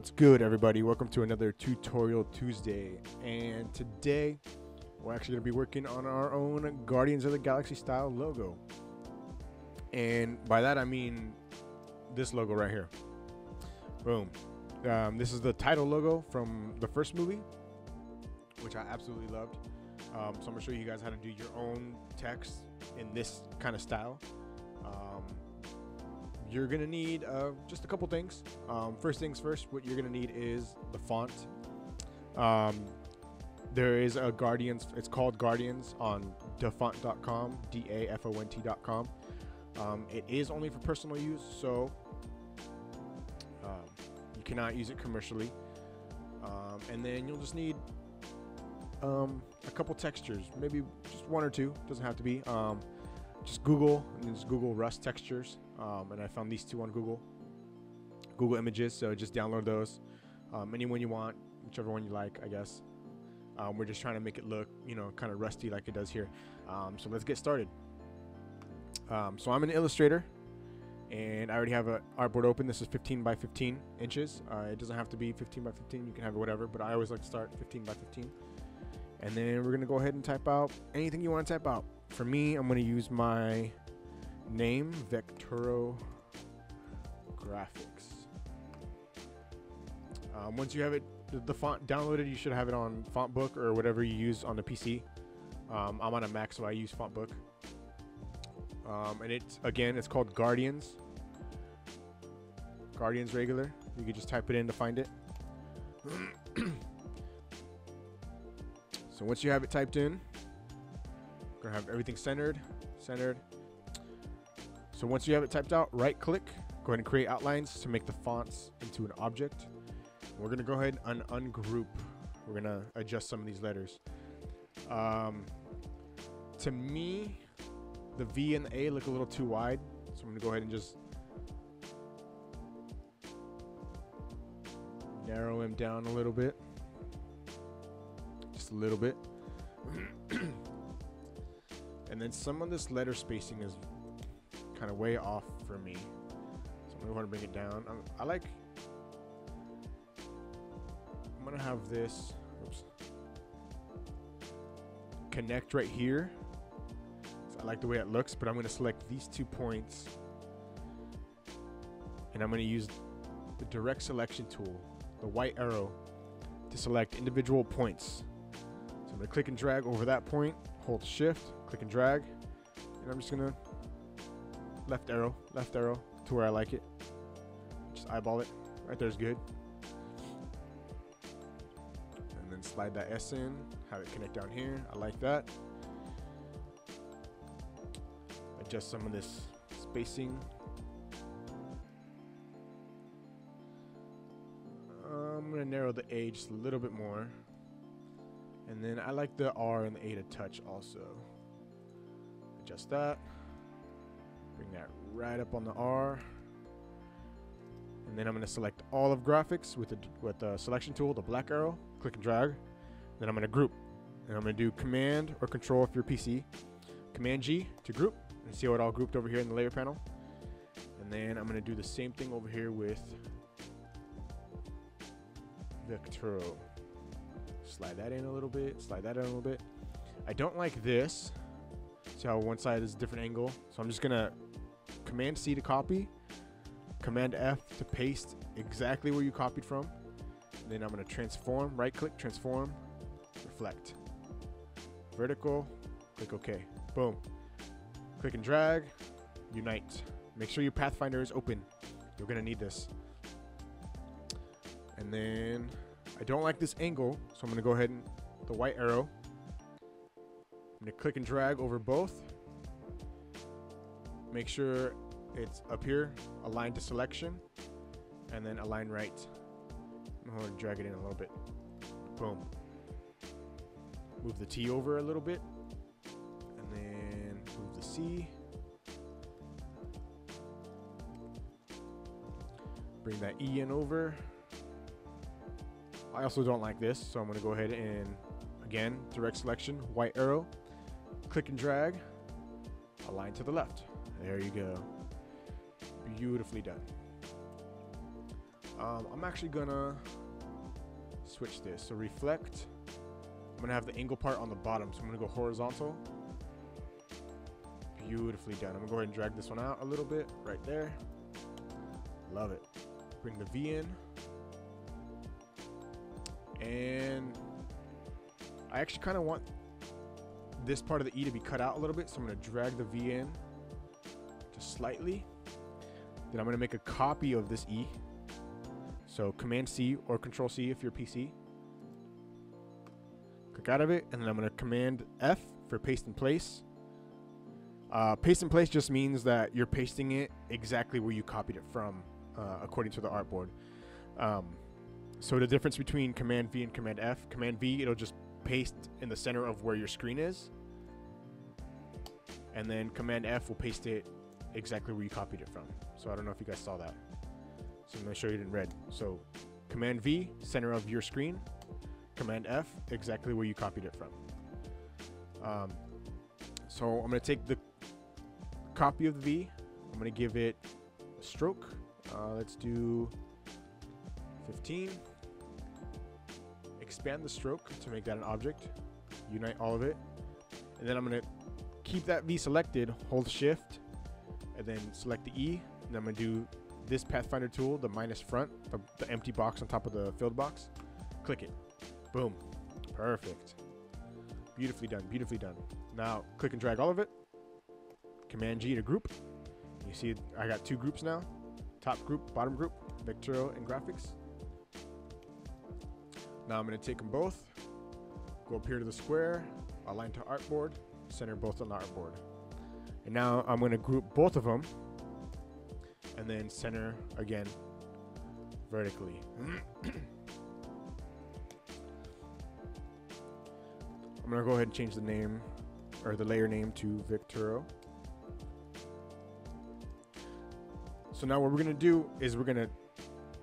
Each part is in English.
What's good, everybody? Welcome to another Tutorial Tuesday. And today, we're actually going to be working on our own Guardians of the Galaxy style logo. And by that, I mean this logo right here. Boom. This is the title logo from the first movie, which I absolutely loved. So I'm going to show you guys how to do your own text in this kind of style. You're gonna need just a couple things. First things first, what you're gonna need is the font. There is a Guardians, it's called Guardians on dafont.com, dafont.com. It is only for personal use, so you cannot use it commercially. And then you'll just need a couple textures, maybe just one or two, doesn't have to be. Just Google, and then just Google Rust textures, and I found these two on Google Images, so just download those, any one you want, whichever one you like, I guess. We're just trying to make it look, kind of rusty like it does here. So let's get started. So I'm in Illustrator, and I already have an artboard open. This is 15 by 15 inches. It doesn't have to be 15 by 15, you can have it whatever, but I always like to start 15 by 15. And then we're gonna go ahead and type out anything you want to type out. For me, I'm gonna use my name, Vecturo Graphics. Once you have it, the font downloaded, you should have it on Fontbook or whatever you use on the PC. I'm on a Mac, so I use Fontbook. And it's called Guardians. Guardians regular. You can just type it in to find it. So once you have it typed in, we're gonna have everything centered. So once you have it typed out, right click, go ahead and create outlines to make the fonts into an object. We're gonna go ahead and ungroup. We're gonna adjust some of these letters. To me, the V and the A look a little too wide, so I'm gonna go ahead and just narrow them down a little bit. Just a little bit. And then some of this letter spacing is kind of way off for me, so I'm gonna want to bring it down. I'm gonna have this connect right here. So I like the way it looks, but I'm gonna select these 2 points, and I'm gonna use the direct selection tool, the white arrow, to select individual points. So I'm gonna click and drag over that point, hold shift, click and drag, and I'm just gonna left arrow to where I like it. Just eyeball it. Right there's good. And then slide that S in, have it connect down here. I like that. Adjust some of this spacing. I'm gonna narrow the A just a little bit more. And then I like the R and the A to touch also. Adjust that. Bring that right up on the R. And then I'm going to select all of graphics with the selection tool, the black arrow. Click and drag. Then I'm going to group. And I'm going to do Command or Control if you're PC. Command G to group. And see how it all grouped over here in the layer panel. And then I'm going to do the same thing over here with Vecturo. Slide that in a little bit, slide that in a little bit. I don't like this. See how one side is a different angle? So I'm just gonna Command C to copy, Command F to paste exactly where you copied from. And then I'm gonna transform, right click, transform, reflect. Vertical, click OK. Boom. Click and drag, unite. Make sure your Pathfinder is open. You're gonna need this. And then I don't like this angle, so I'm gonna go ahead and the white arrow. I'm gonna click and drag over both. Make sure it's up here, aligned to selection, and then align right. I'm gonna drag it in a little bit. Boom. Move the T over a little bit, and then move the C. Bring that E in over. I also don't like this, so I'm gonna go ahead and, again, direct selection, white arrow, click and drag, align to the left. There you go. Beautifully done. I'm actually gonna switch this. So reflect. I'm gonna have the angle part on the bottom, so I'm gonna go horizontal. Beautifully done. I'm gonna go ahead and drag this one out a little bit right there. Love it. Bring the V in. And I actually kind of want this part of the E to be cut out a little bit, so I'm gonna drag the V in just slightly. Then I'm gonna make a copy of this E. So Command C or Control C if you're PC. Click out of it, and then I'm gonna Command F for paste in place. Paste in place just means that you're pasting it exactly where you copied it from, according to the artboard. So the difference between Command V and Command F, Command V, it'll just paste in the center of where your screen is. And then Command F will paste it exactly where you copied it from. So I don't know if you guys saw that. So I'm gonna show you it in red. So Command V, center of your screen. Command F, exactly where you copied it from. So I'm gonna take the copy of the V. I'm gonna give it a stroke. Let's do 15. Expand the stroke to make that an object. Unite all of it. And then I'm gonna keep that V selected, hold Shift, and then select the E. And I'm gonna do this Pathfinder tool, the minus front, the empty box on top of the filled box. Click it. Boom. Perfect. Beautifully done. Beautifully done. Now click and drag all of it. Command G to group. You see I got two groups now. Top group, bottom group, Vectorial and graphics. Now I'm going to take them both, go up here to the square, align to artboard, center both on the artboard. And now I'm going to group both of them and then center again vertically. I'm going to go ahead and change the name or the layer name to Vectorial. So now what we're going to do is we're going to,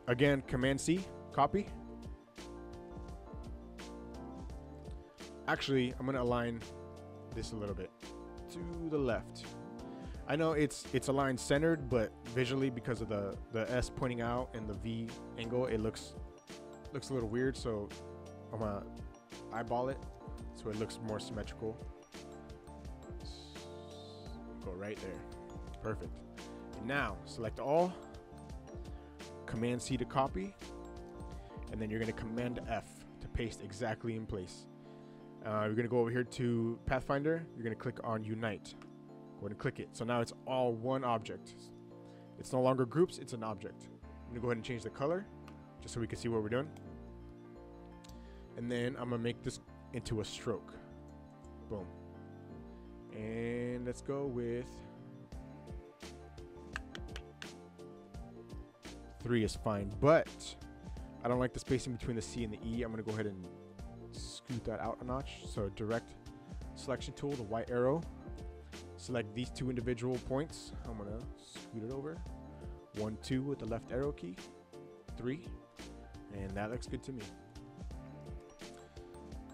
again, Command C, copy. Actually, I'm going to align this a little bit to the left. I know it's aligned centered, but visually because of the S pointing out and the V angle, it looks a little weird. So I'm going to eyeball it so it looks more symmetrical. Go right there. Perfect. And now select all, Command C to copy, and then you're going to Command F to paste exactly in place. You're going to go over here to Pathfinder. You're going to click on Unite. Go ahead and click it. So now it's all one object. It's no longer groups, it's an object. I'm going to go ahead and change the color just so we can see what we're doing. And then I'm going to make this into a stroke. Boom. And let's go with 3 is fine, but I don't like the spacing between the C and the E. I'm going to go ahead and scoot that out a notch. So direct selection tool, the white arrow, select these two individual points. I'm going to scoot it over. 1, 2 with the left arrow key. 3. And that looks good to me.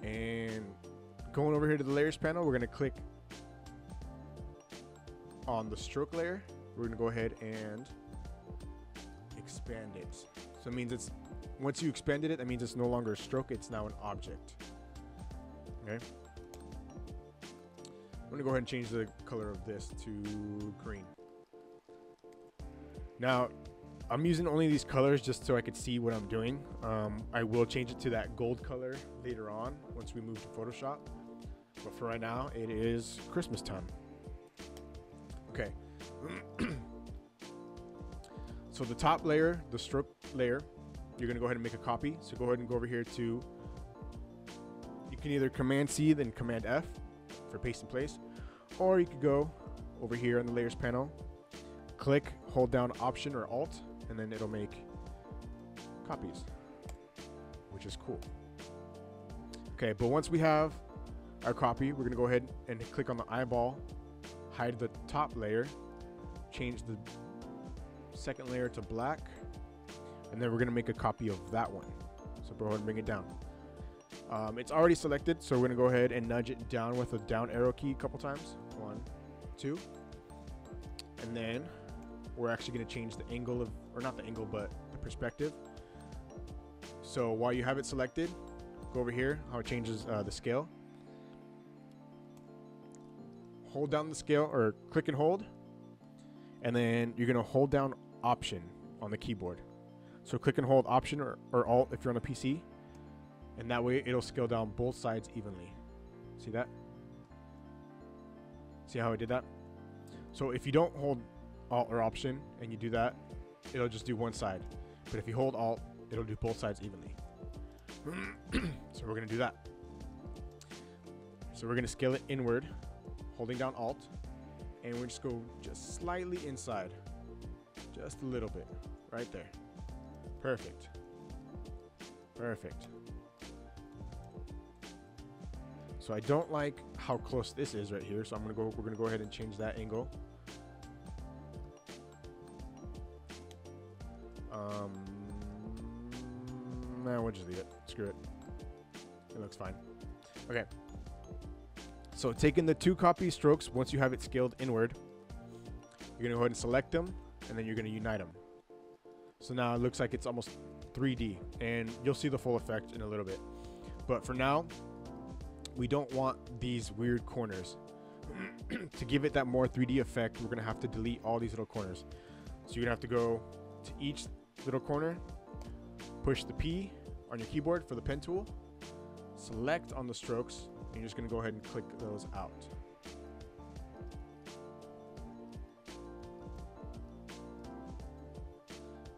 And going over here to the layers panel, we're going to click on the stroke layer. We're going to go ahead and expand it. So it means it's, once you expanded it, that means it's no longer a stroke, it's now an object. Okay. I'm going to go ahead and change the color of this to green. Now, I'm using only these colors just so I could see what I'm doing. I will change it to that gold color later on once we move to Photoshop. But for right now, it is Christmas time. Okay. So the top layer, the stroke layer, you're going to go ahead and make a copy. So go ahead and go over here to, you can either Command C, then Command F for paste in place, or you could go over here on the layers panel, click, hold down Option or Alt, and then it'll make copies, which is cool. Okay, but once we have our copy, we're going to go ahead and click on the eyeball, hide the top layer, change the second layer to black, and then we're going to make a copy of that one. So go ahead and bring it down. It's already selected, so we're going to go ahead and nudge it down with a down arrow key a couple times. 1, 2. And then we're actually going to change the angle of, or not the angle, but the perspective. So while you have it selected, go over here, how it changes the scale. Hold down the scale, or click and hold, and then you're gonna hold down Option on the keyboard. So click and hold Option or Alt if you're on a PC, and that way it'll scale down both sides evenly. See that? See how I did that? So if you don't hold Alt or Option and you do that, it'll just do one side. But if you hold Alt, it'll do both sides evenly. So we're gonna do that. So we're gonna scale it inward, holding down Alt, and we'll just go just slightly inside. Just a little bit, right there. Perfect. Perfect. So I don't like how close this is right here, so we're gonna go ahead and change that angle. Nah, we'll just leave it. Screw it. It looks fine. Okay. So taking the 2 copy strokes, once you have it scaled inward, you're gonna go ahead and select them, and then you're gonna unite them. So now it looks like it's almost 3D, and you'll see the full effect in a little bit. But for now, we don't want these weird corners. To give it that more 3D effect, we're gonna have to delete all these little corners. So you're gonna have to go to each little corner, push the P on your keyboard for the pen tool, select on the strokes, and you're just gonna go ahead and click those out.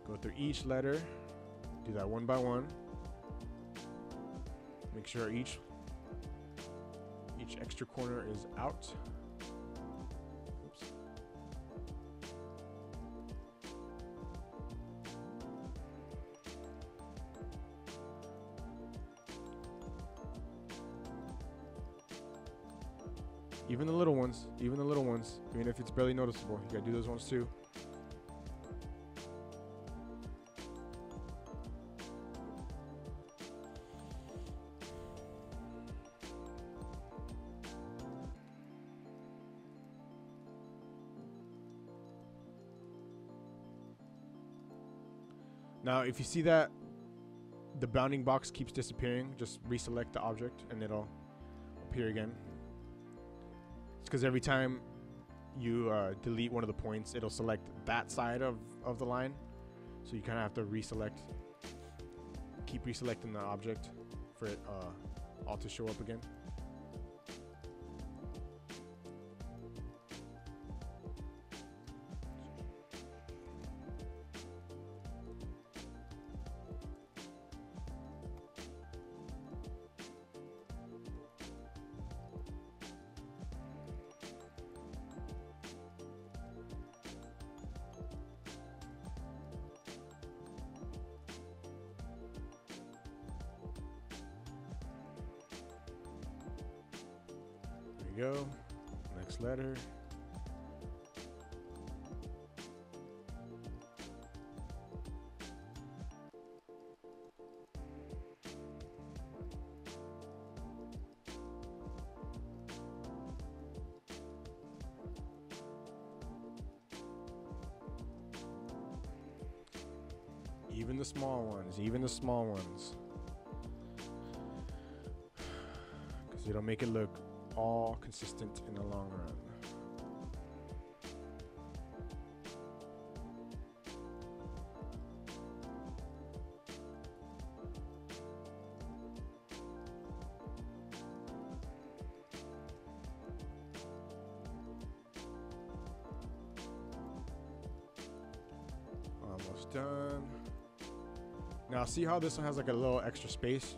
Go through each letter, do that one by one. Make sure each extra corner is out. Oops. Even the little ones, even if it's barely noticeable, you gotta do those ones too. Now, if you see that the bounding box keeps disappearing, just reselect the object and it'll appear again. It's because every time you delete one of the points, it'll select that side of the line. So you kind of have to reselect, keep reselecting the object for it all to show up again. There we go. Next letter. Even the small ones, because it'll make it look all consistent in the long run. Almost done. Now see how this one has like a little extra space?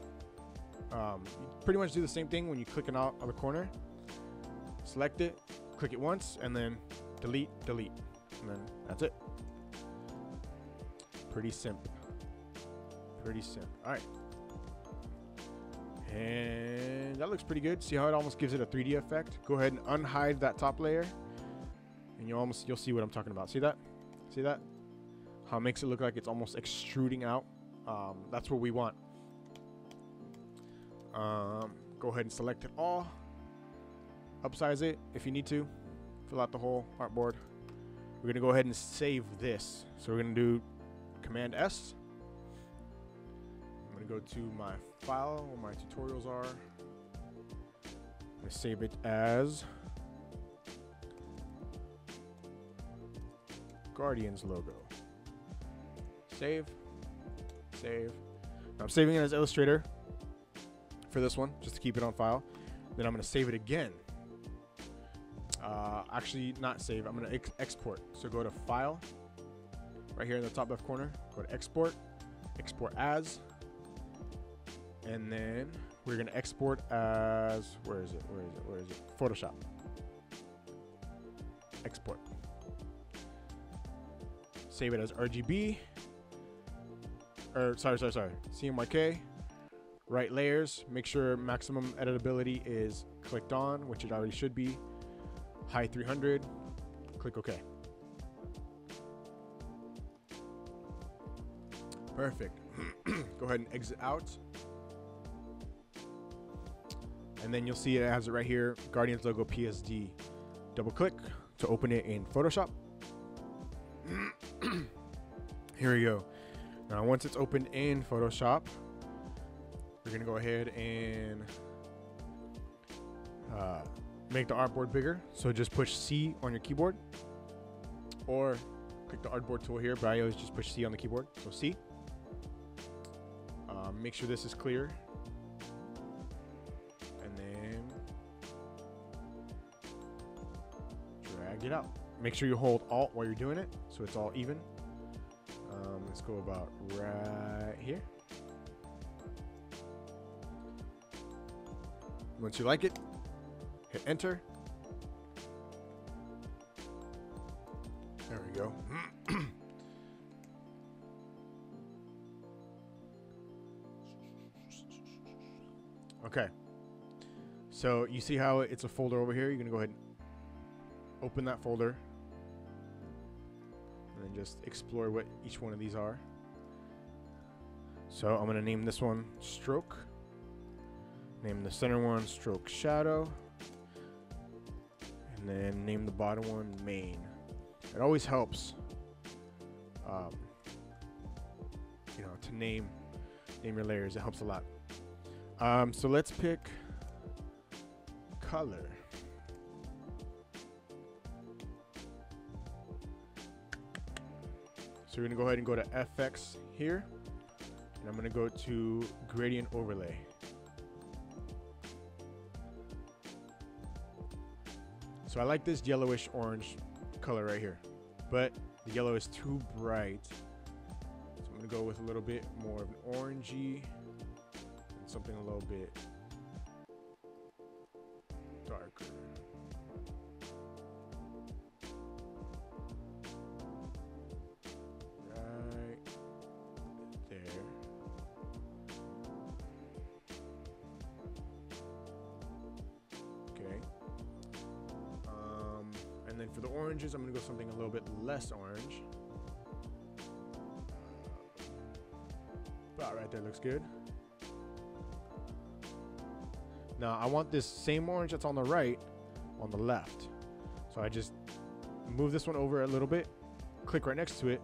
You pretty much do the same thing when you click it out on the corner. Select it, click it once, and then delete, and then that's it. Pretty simple. All right, and that looks pretty good. See how it almost gives it a 3D effect? Go ahead and unhide that top layer, and you'll see what I'm talking about. See that? How it makes it look like it's almost extruding out. That's what we want. Go ahead and select it all. Upsize it if you need to. Fill out the whole artboard. We're gonna go ahead and save this. So we're gonna do Command S. I'm gonna go to my file where my tutorials are. I'm gonna save it as Guardians logo. Save. Save. Now I'm saving it as Illustrator for this one, just to keep it on file. Then I'm gonna save it again. Actually, not save. I'm gonna export. So go to File, right here in the top left corner. Go to Export. Export as. And then we're gonna export as, where is it? Photoshop. Export. Save it as RGB. Sorry. CMYK. Right layers. Make sure maximum editability is clicked on, which it already should be. High 300. Click OK. Perfect. Go ahead and exit out. And then you'll see it has it right here, Guardians logo PSD. Double click to open it in Photoshop. Here we go. Now once it's opened in Photoshop, we're gonna go ahead and make the artboard bigger. So just push C on your keyboard, or click the artboard tool here, but I always just push C on the keyboard. So C. Make sure this is clear. And then drag it out. Make sure you hold Alt while you're doing it, so it's all even. Let's go about right here. Once you like it, hit enter. There we go. Okay. So you see how it's a folder over here? You're gonna go ahead and open that folder. And then just explore what each one of these are. So I'm gonna name this one Stroke. Name the center one Stroke Shadow. And then name the bottom one Main. It always helps, to name your layers. It helps a lot. So let's pick color. So we're gonna go ahead and go to FX here, and I'm gonna go to Gradient Overlay. So I like this yellowish orange color right here, but the yellow is too bright. So I'm gonna go with a little bit more of an orangey and something a little bit darker. Right there. Okay. And then for the oranges, I'm gonna go something a little bit less orange. About right there looks good. Now I want this same orange that's on the right on the left. So I just move this one over a little bit, click right next to it,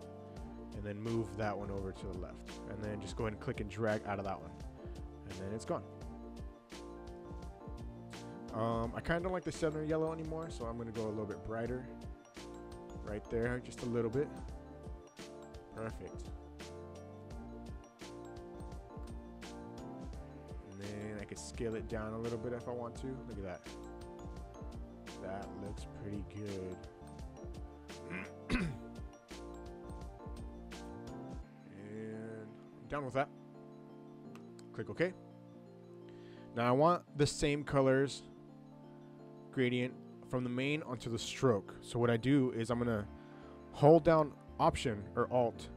and then move that one over to the left. And then just go ahead and click and drag out of that one. And then it's gone. I kind of don't like the center yellow anymore, so I'm gonna go a little bit brighter. Right there, just a little bit. Perfect. And then I could scale it down a little bit if I want to. Look at that. That looks pretty good. And I'm done with that. Click OK. Now I want the same colors gradient from the main onto the stroke. So what I do is I'm gonna hold down Option or Alt,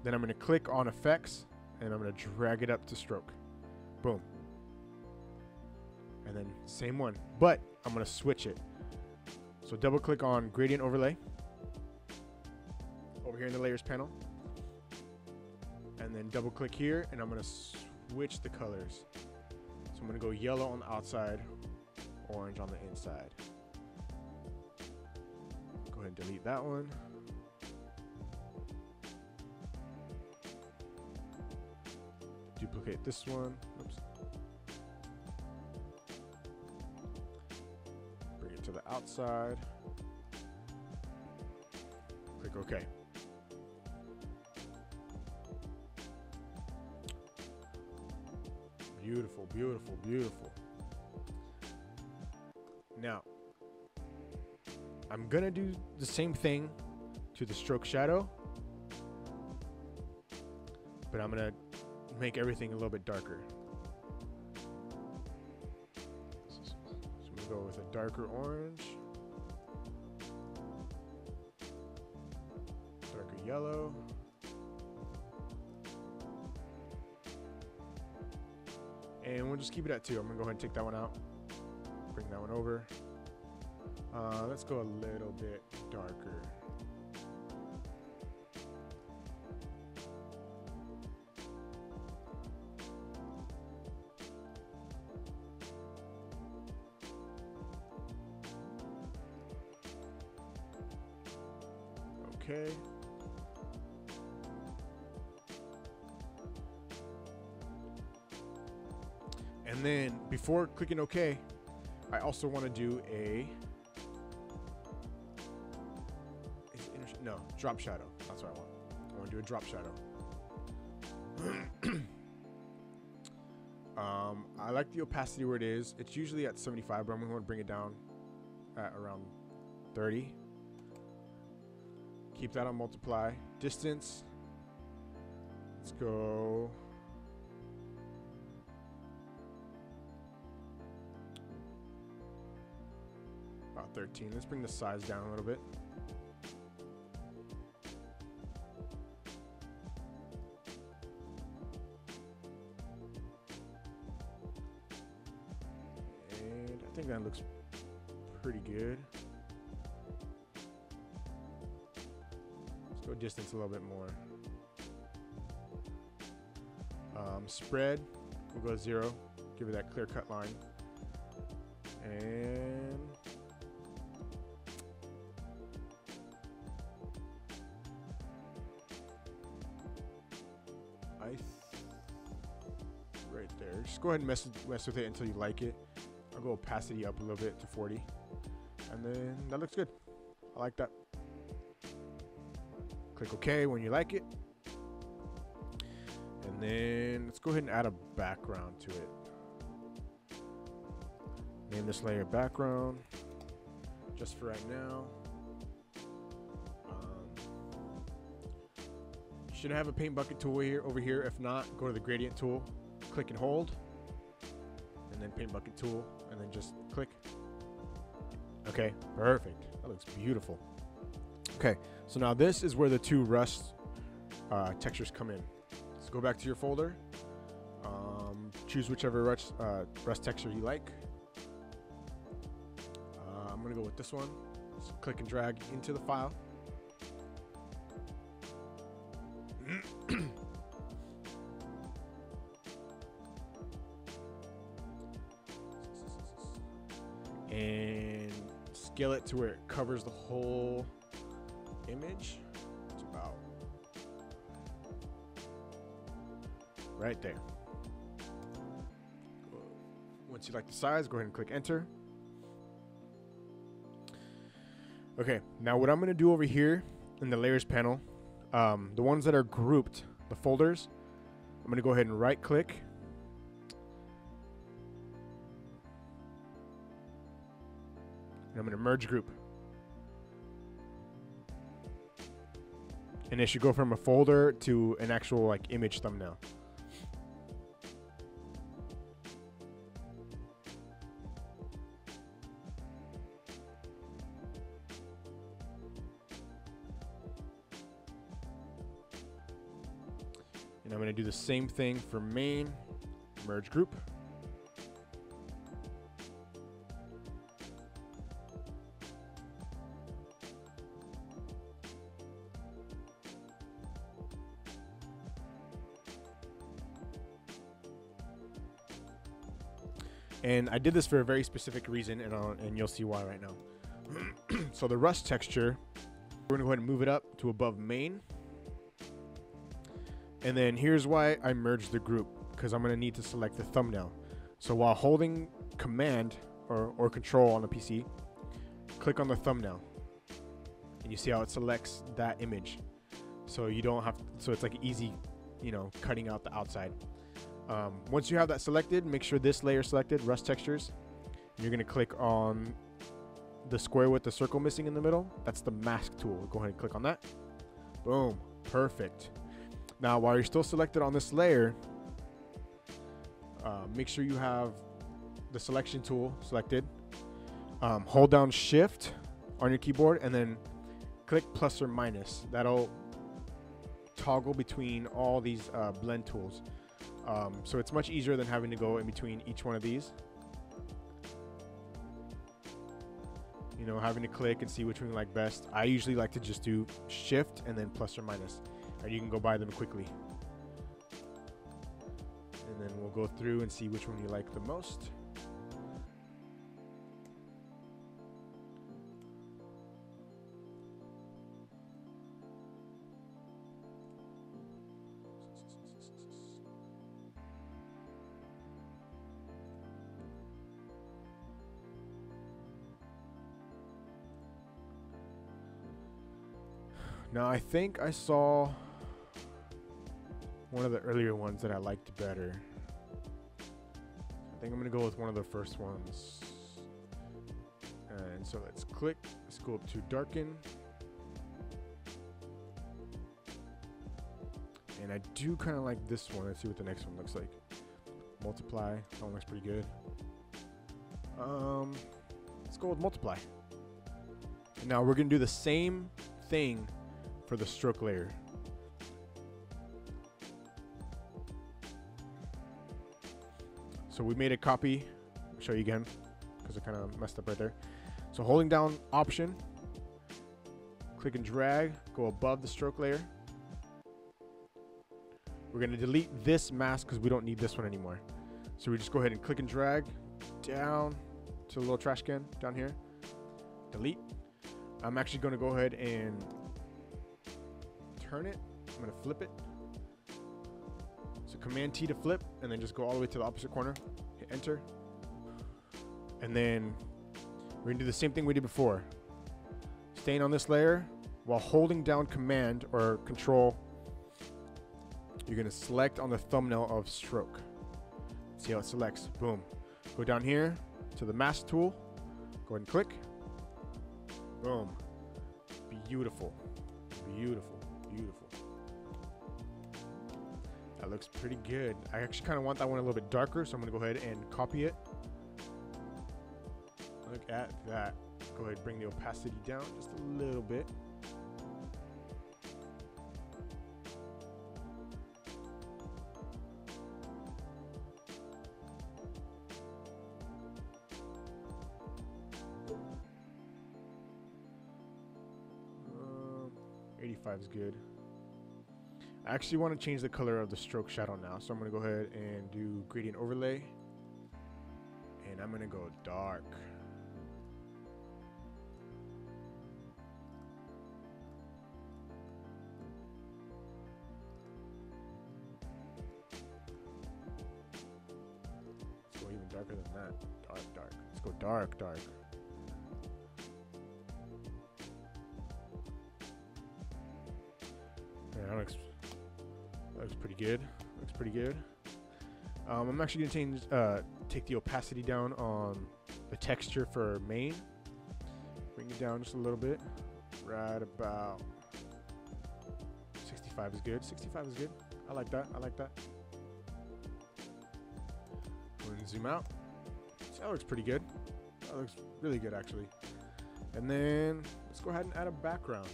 then I'm gonna click on Effects, and I'm gonna drag it up to stroke. Boom. And then same one, but I'm gonna switch it. So double click on Gradient Overlay over here in the Layers panel, and then double click here, and I'm gonna switch the colors. So I'm gonna go yellow on the outside, orange on the inside. Go ahead and delete that one. duplicate this one. Oops. Bring it to the outside. Click OK. Beautiful, beautiful, beautiful. Now, I'm gonna do the same thing to the stroke shadow, but I'm gonna make everything a little bit darker. So I'm gonna go with a darker orange, darker yellow, and we'll just keep it at 2. I'm gonna go ahead and take that one out, bring that one over. Let's go a little bit darker. Okay. And then before clicking OK, I also want to do a drop shadow. That's what I want. I want to do a drop shadow. I like the opacity where it is. It's usually at 75, but I'm going to bring it down at around 30. Keep that on multiply. Distance. Let's go. About 13. Let's bring the size down a little bit. And I think that looks pretty good. Let's go distance a little bit more. Spread, we'll go 0. Give it that clear cut line. And right there. Just go ahead and mess with it until you like it. I'll go opacity up a little bit to 40. And then that looks good. I like that. Click OK when you like it. And then let's go ahead and add a background to it. Name this layer background just for right now. You should have a paint bucket tool over here. If not, go to the gradient tool, click and hold, and then paint bucket tool, and then just click. Okay, perfect. That looks beautiful. Okay, so now this is where the 2 rust textures come in. So go back to your folder, choose whichever rust texture you like. I'm gonna go with this one. Just click and drag into the file. And scale it to where it covers the whole image. It's about right there. Once you like the size, go ahead and click enter. Okay, now what I'm going to do over here in the layers panel, the ones that are grouped, the folders, I'm going to go ahead and right click. And I'm going to merge group. And it should go from a folder to an actual like image thumbnail. And I'm going to do the same thing for main, merge group. And I did this for a very specific reason, and you'll see why right now. So the rust texture, we're going to go ahead and move it up to above main. And then here's why I merged the group, because I'm going to need to select the thumbnail. So while holding Command or Control on the PC, click on the thumbnail, and you see how it selects that image. So you don't have, so it's like easy, you know, cutting out the outside. Once you have that selected, make sure this layer is selected, Rust Textures. You're going to click on the square with the circle missing in the middle. That's the mask tool. Go ahead and click on that. Boom. Perfect. Now, while you're still selected on this layer, make sure you have the selection tool selected. Hold down Shift on your keyboard and then click plus or minus. That'll toggle between all these blend tools. So it's much easier than having to go in between each one of these. You know, having to click and see which one you like best. I usually like to just do Shift and then plus or minus, and you can go by them quickly. And then we'll go through and see which one you like the most. Now, I think I saw one of the earlier ones that I liked better. I think I'm going to go with one of the first ones. And so let's click, let's go up to darken. And I do kind of like this one. Let's see what the next one looks like. Multiply, that one looks pretty good. Let's go with multiply. And now we're going to do the same thing for the stroke layer. So we made a copy. I'll show you again because I kind of messed up right there. So holding down Option, click and drag, go above the stroke layer. We're going to delete this mask because we don't need this one anymore. So we just go ahead and click and drag down to the little trash can down here. Delete. I'm actually going to go ahead and turn it. I'm going to flip it. So Command T to flip, and then just go all the way to the opposite corner. Hit Enter. And then we're going to do the same thing we did before. Staying on this layer while holding down Command or Control. You're going to select on the thumbnail of stroke. See how it selects. Boom. Go down here to the mask tool. Go ahead and click. Boom. Beautiful. Beautiful. Beautiful. That looks pretty good. I actually kind of want that one a little bit darker, so I'm going to go ahead and copy it. Look at that. Go ahead and bring the opacity down just a little bit. Um, 85 is good. I actually want to change the color of the stroke shadow now, so I'm going to go ahead and do gradient overlay, and I'm going to go dark. Let's go even darker than that. Dark, dark. Let's go dark, dark. Yeah, that looks pretty good. Looks pretty good. I'm actually gonna change, take the opacity down on the texture for main. Bring it down just a little bit. Right about 65 is good. 65 is good. I like that. I like that. Go ahead and zoom out. So that looks pretty good. That looks really good actually. And then let's go ahead and add a background.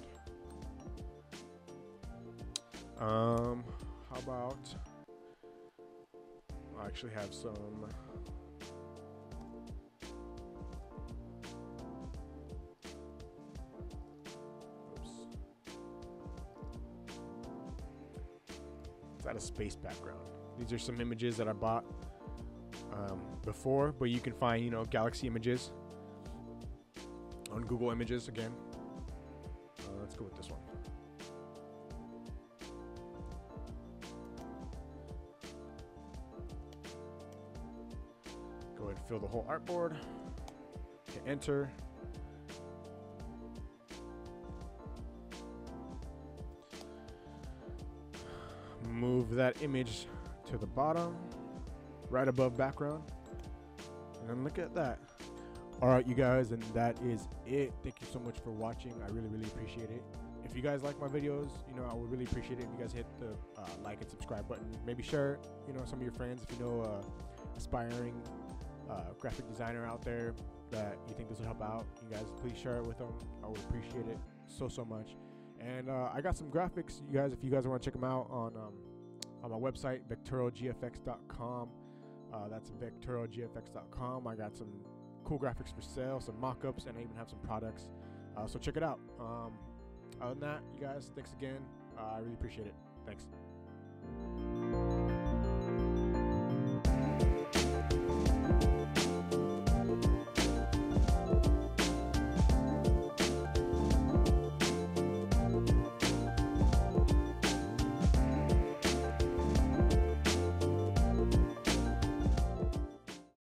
How about I actually have some let's add a space background. These are some images that I bought before, but you can find, you know, Galaxy images on Google Images again. Let's go with this one. fill the whole artboard. Hit enter. Move that image to the bottom, right above background. And then look at that. All right, you guys, and that is it. Thank you so much for watching. I really, really appreciate it. If you guys like my videos, you know, I would really appreciate it if you guys hit the like and subscribe button. Maybe share, you know, some of your friends if you know aspiring graphic designer out there that you think this will help out. You guys, please share it with them. I would appreciate it so, so much. And I got some graphics, you guys, if you guys want to check them out on my website, vectoralgfx.com. That's vectoralgfx.com. I got some cool graphics for sale, some mock-ups, and I even have some products. So check it out. Other than that, you guys, thanks again. I really appreciate it. Thanks.